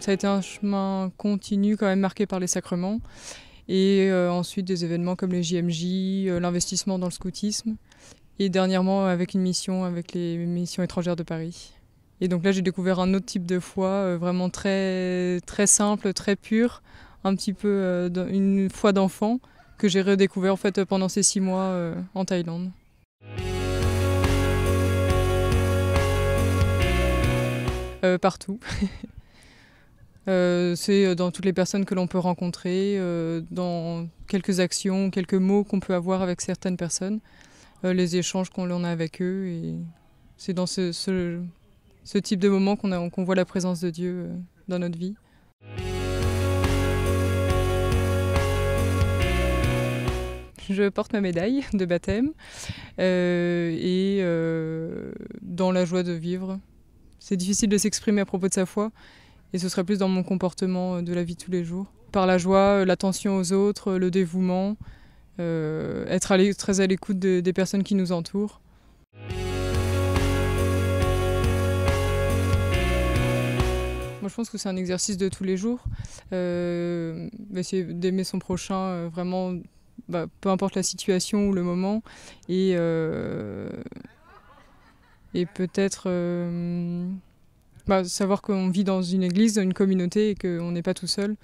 Ça a été un chemin continu quand même marqué par les sacrements et ensuite des événements comme les JMJ, l'investissement dans le scoutisme et dernièrement avec une mission avec les missions étrangères de Paris. Et donc là j'ai découvert un autre type de foi vraiment très, très simple, très pure, un petit peu une foi d'enfant que j'ai redécouvert en fait pendant ces 6 mois en Thaïlande. Partout. C'est dans toutes les personnes que l'on peut rencontrer, dans quelques actions, quelques mots qu'on peut avoir avec certaines personnes, les échanges qu'on a avec eux. Et c'est dans ce type de moment qu'on voit la présence de Dieu dans notre vie. Je porte ma médaille de baptême et dans la joie de vivre. C'est difficile de s'exprimer à propos de sa foi et ce serait plus dans mon comportement de la vie de tous les jours. Par la joie, l'attention aux autres, le dévouement, être très à l'écoute des personnes qui nous entourent. Moi, je pense que c'est un exercice de tous les jours. Essayer d'aimer son prochain vraiment, peu importe la situation ou le moment. Et peut-être savoir qu'on vit dans une église, dans une communauté et qu'on n'est pas tout seul.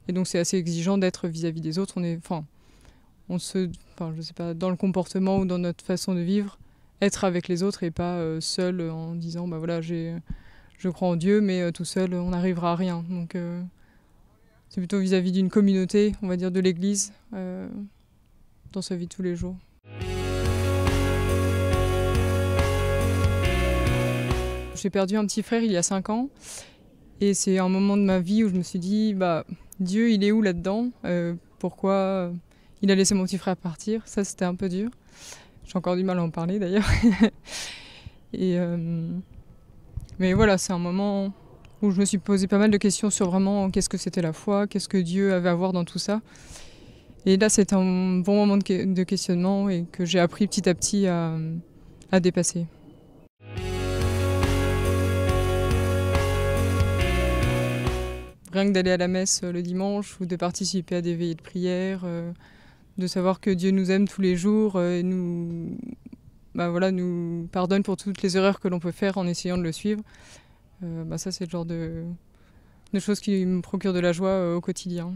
Et donc c'est assez exigeant d'être vis-à-vis des autres. Je sais pas, dans le comportement ou dans notre façon de vivre, être avec les autres et pas seul en disant voilà, je crois en Dieu, mais tout seul on n'arrivera à rien. Donc c'est plutôt vis-à-vis d'une communauté, on va dire de l'église, dans sa vie de tous les jours. J'ai perdu un petit frère il y a 5 ans et c'est un moment de ma vie où je me suis dit Dieu il est où là-dedans, pourquoi il a laissé mon petit frère partir. Ça c'était un peu dur, j'ai encore du mal à en parler d'ailleurs. Mais voilà, c'est un moment où je me suis posé pas mal de questions sur vraiment qu'est-ce que c'était la foi, qu'est-ce que Dieu avait à voir dans tout ça. Et là c'était un bon moment de questionnement et que j'ai appris petit à petit à dépasser. Rien que d'aller à la messe le dimanche ou de participer à des veillées de prière, de savoir que Dieu nous aime tous les jours et nous pardonne pour toutes les erreurs que l'on peut faire en essayant de le suivre. Ça c'est le genre de choses qui me procurent de la joie au quotidien.